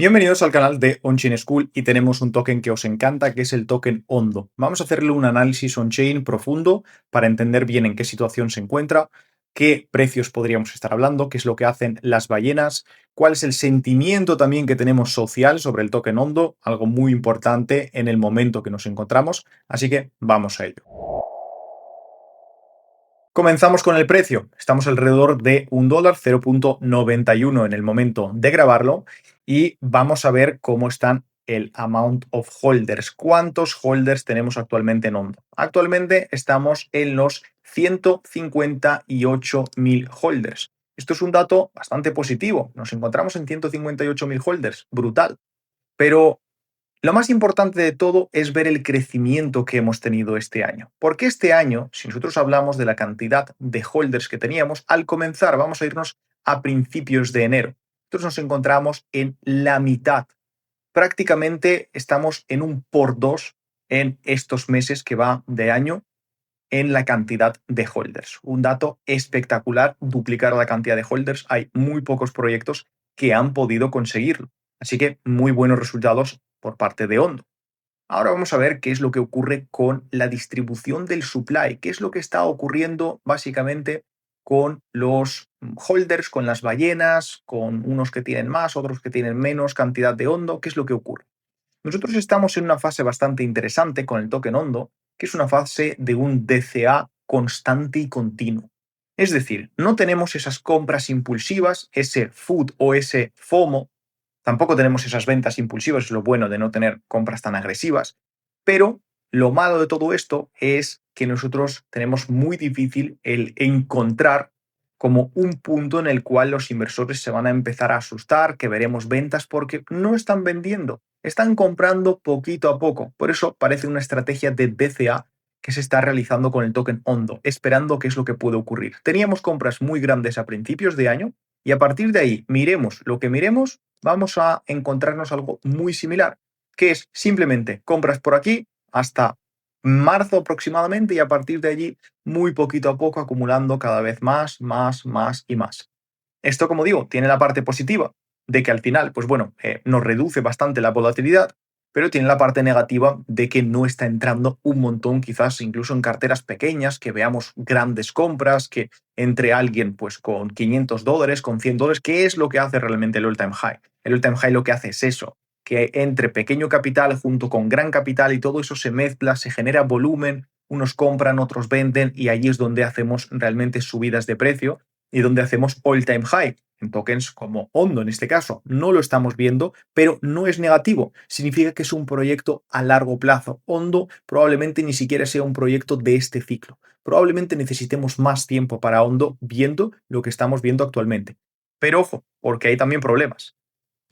Bienvenidos al canal de OnChain School y tenemos un token que os encanta, que es el token Ondo. Vamos a hacerle un análisis on-chain profundo para entender bien en qué situación se encuentra, qué precios podríamos estar hablando, qué es lo que hacen las ballenas, cuál es el sentimiento también que tenemos social sobre el token Ondo, algo muy importante en el momento que nos encontramos. Así que vamos a ello. Comenzamos con el precio. Estamos alrededor de $1, 0.91 en el momento de grabarlo y vamos a ver cómo están el amount of holders. ¿Cuántos holders tenemos actualmente en Ondo? Actualmente estamos en los 158.000 holders. Esto es un dato bastante positivo. Nos encontramos en 158.000 holders. Brutal. Pero lo más importante de todo es ver el crecimiento que hemos tenido este año. Porque este año, si nosotros hablamos de la cantidad de holders que teníamos, al comenzar, vamos a irnos a principios de enero. Nosotros nos encontramos en la mitad. Prácticamente estamos en un por dos en estos meses que va de año en la cantidad de holders. Un dato espectacular, duplicar la cantidad de holders. Hay muy pocos proyectos que han podido conseguirlo. Así que muy buenos resultados por parte de Ondo. Ahora vamos a ver qué es lo que ocurre con la distribución del supply, qué es lo que está ocurriendo básicamente con los holders, con las ballenas, con unos que tienen más, otros que tienen menos cantidad de Ondo, qué es lo que ocurre. Nosotros estamos en una fase bastante interesante con el token Ondo, que es una fase de un DCA constante y continuo. Es decir, no tenemos esas compras impulsivas, ese FUD o ese FOMO. Tampoco tenemos esas ventas impulsivas, es lo bueno de no tener compras tan agresivas, pero lo malo de todo esto es que nosotros tenemos muy difícil el encontrar como un punto en el cual los inversores se van a empezar a asustar, que veremos ventas porque no están vendiendo, están comprando poquito a poco. Por eso parece una estrategia de DCA que se está realizando con el token Ondo, esperando qué es lo que puede ocurrir. Teníamos compras muy grandes a principios de año y a partir de ahí, miremos lo que miremos, vamos a encontrarnos algo muy similar, que es simplemente compras por aquí hasta marzo aproximadamente y a partir de allí, muy poquito a poco, acumulando cada vez más, más y más. Esto, como digo, tiene la parte positiva de que al final, pues bueno, nos reduce bastante la volatilidad, pero tiene la parte negativa de que no está entrando un montón, quizás incluso en carteras pequeñas, que veamos grandes compras, que entre alguien pues con $500, con $100, ¿qué es lo que hace realmente el all-time high? El all-time high lo que hace es eso, que entre pequeño capital junto con gran capital y todo eso se mezcla, se genera volumen, unos compran, otros venden y allí es donde hacemos realmente subidas de precio y donde hacemos all-time high en tokens como Ondo en este caso. No lo estamos viendo, pero no es negativo. Significa que es un proyecto a largo plazo. Ondo probablemente ni siquiera sea un proyecto de este ciclo. Probablemente necesitemos más tiempo para Ondo viendo lo que estamos viendo actualmente. Pero ojo, porque hay también problemas.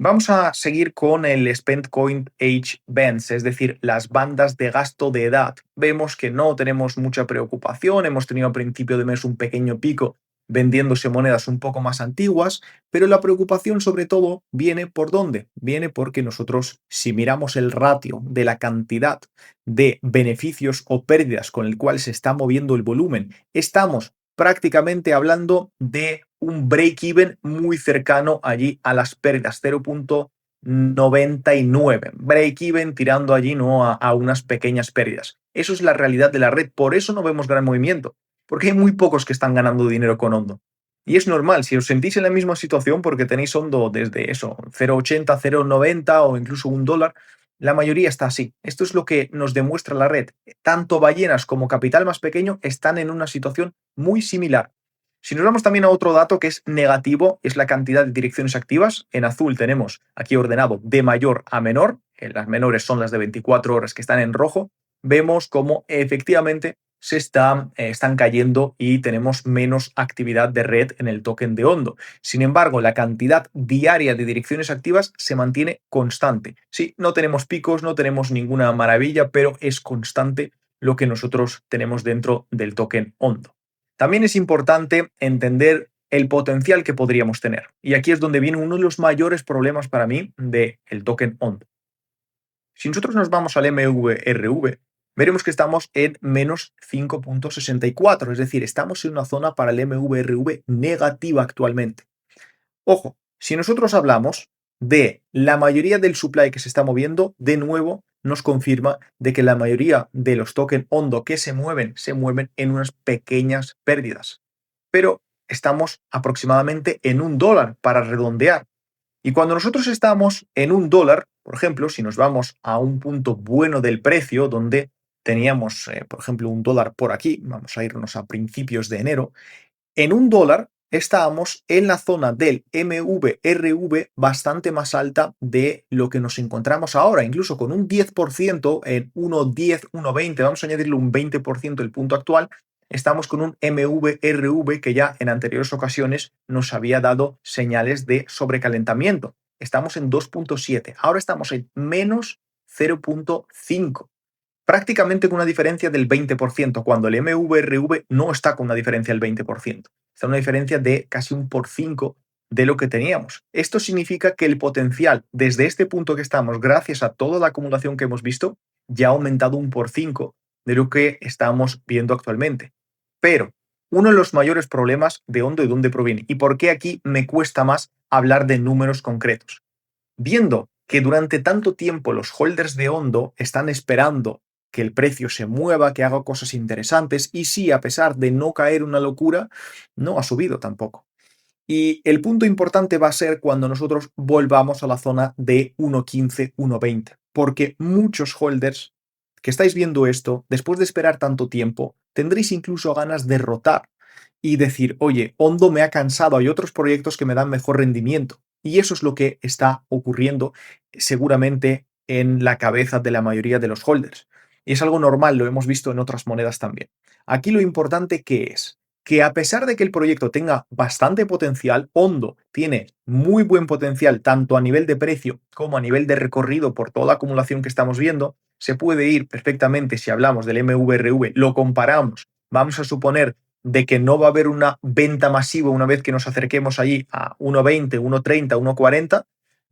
Vamos a seguir con el Spend Coin Age Bands, es decir, las bandas de gasto de edad. Vemos que no tenemos mucha preocupación, hemos tenido a principio de mes un pequeño pico vendiéndose monedas un poco más antiguas, pero la preocupación sobre todo viene por dónde? Viene porque nosotros, si miramos el ratio de la cantidad de beneficios o pérdidas con el cual se está moviendo el volumen, estamos prácticamente hablando de un break-even muy cercano allí a las pérdidas, 0.99. Break-even tirando allí ¿no? a unas pequeñas pérdidas. Eso es la realidad de la red. Por eso no vemos gran movimiento, porque hay muy pocos que están ganando dinero con Ondo. Y es normal, si os sentís en la misma situación porque tenéis Ondo desde eso, 0.80, 0.90 o incluso $1, la mayoría está así. Esto es lo que nos demuestra la red. Tanto ballenas como capital más pequeño están en una situación muy similar. Si nos vamos también a otro dato que es negativo, es la cantidad de direcciones activas. En azul tenemos aquí ordenado de mayor a menor. Las menores son las de 24 horas que están en rojo. Vemos cómo efectivamente están cayendo y tenemos menos actividad de red en el token de Ondo. Sin embargo, la cantidad diaria de direcciones activas se mantiene constante. Sí, no tenemos picos, no tenemos ninguna maravilla, pero es constante lo que nosotros tenemos dentro del token Ondo. También es importante entender el potencial que podríamos tener. Y aquí es donde viene uno de los mayores problemas para mí del token Ondo. Si nosotros nos vamos al MVRV, veremos que estamos en menos 5.64, es decir, estamos en una zona para el MVRV negativa actualmente. Ojo, si nosotros hablamos de la mayoría del supply que se está moviendo, de nuevo nos confirma de que la mayoría de los tokens Ondo que se mueven en unas pequeñas pérdidas. Pero estamos aproximadamente en $1 para redondear. Y cuando nosotros estamos en $1, por ejemplo, si nos vamos a un punto bueno del precio, donde teníamos, por ejemplo, $1 por aquí, vamos a irnos a principios de enero, en $1 estábamos en la zona del MVRV bastante más alta de lo que nos encontramos ahora, incluso con un 10% en 1.10, 1.20, vamos a añadirle un 20% el punto actual, estamos con un MVRV que ya en anteriores ocasiones nos había dado señales de sobrecalentamiento. Estamos en 2.7, ahora estamos en menos 0.5, prácticamente con una diferencia del 20%, cuando el MVRV no está con una diferencia del 20%. Está una diferencia de casi un por 5 de lo que teníamos. Esto significa que el potencial desde este punto que estamos, gracias a toda la acumulación que hemos visto, ya ha aumentado un por 5 de lo que estamos viendo actualmente. Pero uno de los mayores problemas de Ondo, ¿de dónde proviene? ¿Y por qué aquí me cuesta más hablar de números concretos? Viendo que durante tanto tiempo los holders de Ondo están esperando que el precio se mueva, que haga cosas interesantes, y sí, a pesar de no caer una locura, no ha subido tampoco. Y el punto importante va a ser cuando nosotros volvamos a la zona de 1.15, 1.20, porque muchos holders que estáis viendo esto, después de esperar tanto tiempo, tendréis incluso ganas de rotar y decir, oye, Ondo me ha cansado, hay otros proyectos que me dan mejor rendimiento. Y eso es lo que está ocurriendo seguramente en la cabeza de la mayoría de los holders. Y es algo normal, lo hemos visto en otras monedas también. Aquí lo importante que es que a pesar de que el proyecto tenga bastante potencial, Ondo tiene muy buen potencial tanto a nivel de precio como a nivel de recorrido por toda la acumulación que estamos viendo, se puede ir perfectamente, si hablamos del MVRV, lo comparamos, vamos a suponer de que no va a haber una venta masiva una vez que nos acerquemos allí a 1.20, 1.30, 1.40,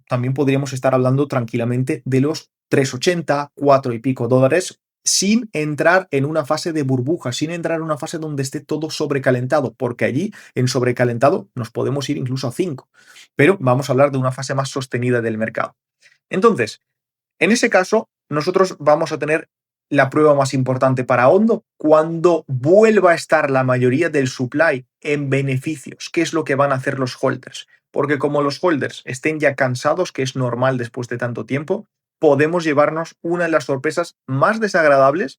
también podríamos estar hablando tranquilamente de los 3.80, 4 y pico dólares, sin entrar en una fase de burbuja, sin entrar en una fase donde esté todo sobrecalentado, porque allí en sobrecalentado nos podemos ir incluso a 5. Pero vamos a hablar de una fase más sostenida del mercado. Entonces, en ese caso, nosotros vamos a tener la prueba más importante para Ondo cuando vuelva a estar la mayoría del supply en beneficios. ¿Qué es lo que van a hacer los holders? Porque como los holders estén ya cansados, que es normal después de tanto tiempo, podemos llevarnos una de las sorpresas más desagradables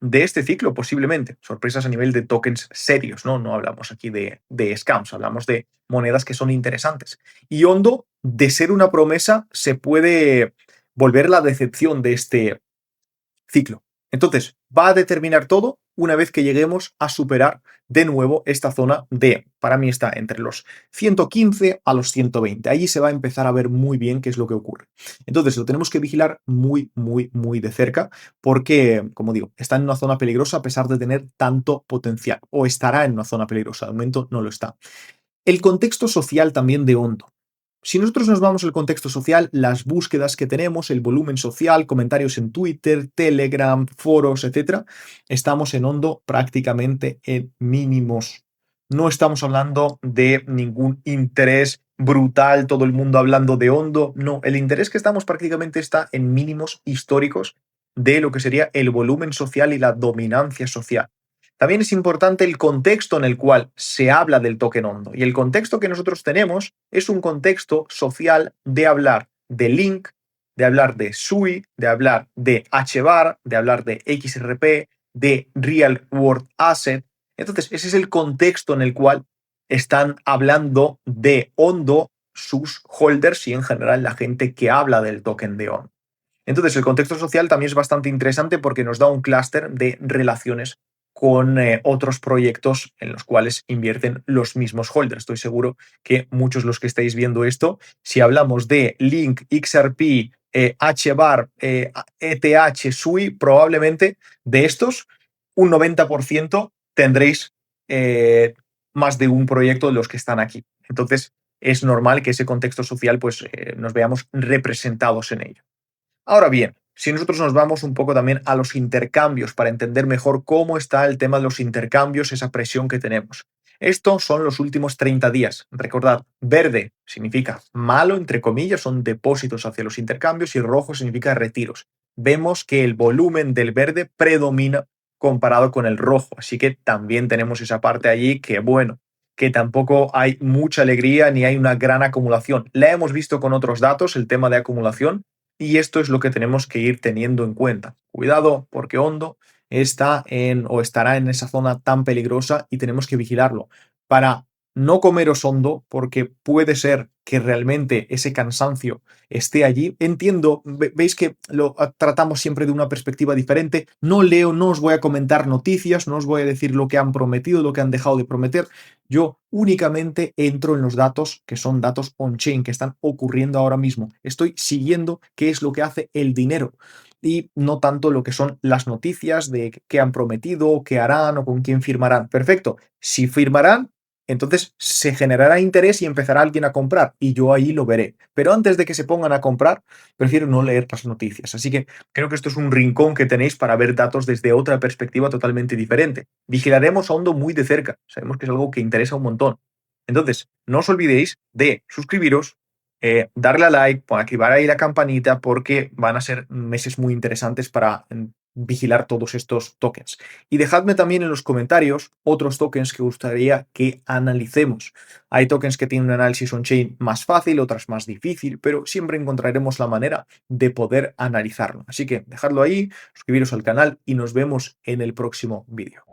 de este ciclo, posiblemente. Sorpresas a nivel de tokens serios, ¿no? No hablamos aquí de scams, hablamos de monedas que son interesantes. Y Ondo, de ser una promesa, se puede volver la decepción de este ciclo. Entonces, va a determinar todo una vez que lleguemos a superar de nuevo esta zona de, para mí está entre los 115 a los 120. Allí se va a empezar a ver muy bien qué es lo que ocurre. Entonces, lo tenemos que vigilar muy, muy, muy de cerca porque, como digo, está en una zona peligrosa a pesar de tener tanto potencial, o estará en una zona peligrosa. De momento no lo está. El contexto social también de Ondo. Si nosotros nos vamos al contexto social, las búsquedas que tenemos, el volumen social, comentarios en Twitter, Telegram, foros, etcétera, estamos en Ondo prácticamente en mínimos. No estamos hablando de ningún interés brutal, todo el mundo hablando de Ondo. No, el interés que estamos prácticamente está en mínimos históricos de lo que sería el volumen social y la dominancia social. También es importante el contexto en el cual se habla del token Ondo. Y el contexto que nosotros tenemos es un contexto social de hablar de Link, de hablar de SUI, de hablar de HBAR, de hablar de XRP, de Real World Asset. Entonces, ese es el contexto en el cual están hablando de Ondo sus holders y en general la gente que habla del token de Ondo. Entonces, el contexto social también es bastante interesante porque nos da un clúster de relaciones con otros proyectos en los cuales invierten los mismos holders. Estoy seguro que muchos de los que estáis viendo esto, si hablamos de Link, XRP, HBAR, ETH, SUI, probablemente de estos, un 90% tendréis más de un proyecto de los que están aquí. Entonces, es normal que ese contexto social pues, nos veamos representados en ello. Ahora bien, Si nosotros nos vamos un poco también a los intercambios para entender mejor cómo está el tema de los intercambios, esa presión que tenemos. Estos son los últimos 30 días. Recordad, verde significa malo, entre comillas, son depósitos hacia los intercambios y rojo significa retiros. Vemos que el volumen del verde predomina comparado con el rojo, así que también tenemos esa parte allí que, bueno, que tampoco hay mucha alegría ni hay una gran acumulación. La hemos visto con otros datos, el tema de acumulación, y esto es lo que tenemos que ir teniendo en cuenta. Cuidado, porque Hondo está en o estará en esa zona tan peligrosa y tenemos que vigilarlo para no comeros Hondo, porque puede ser que realmente ese cansancio esté allí. Entiendo, veis que lo tratamos siempre de una perspectiva diferente. No leo, no os voy a comentar noticias, no os voy a decir lo que han prometido, lo que han dejado de prometer. Yo únicamente entro en los datos que son datos on-chain, que están ocurriendo ahora mismo. Estoy siguiendo qué es lo que hace el dinero y no tanto lo que son las noticias de qué han prometido, qué harán o con quién firmarán. Perfecto. Si firmarán, entonces se generará interés y empezará alguien a comprar y yo ahí lo veré. Pero antes de que se pongan a comprar, prefiero no leer las noticias. Así que creo que esto es un rincón que tenéis para ver datos desde otra perspectiva totalmente diferente. Vigilaremos a Hondo muy de cerca. Sabemos que es algo que interesa un montón. Entonces, no os olvidéis de suscribiros, darle a like, activar ahí la campanita porque van a ser meses muy interesantes para vigilar todos estos tokens. Y dejadme también en los comentarios otros tokens que gustaría que analicemos. Hay tokens que tienen un análisis on-chain más fácil, otras más difícil, pero siempre encontraremos la manera de poder analizarlo. Así que dejadlo ahí, suscribiros al canal y nos vemos en el próximo vídeo.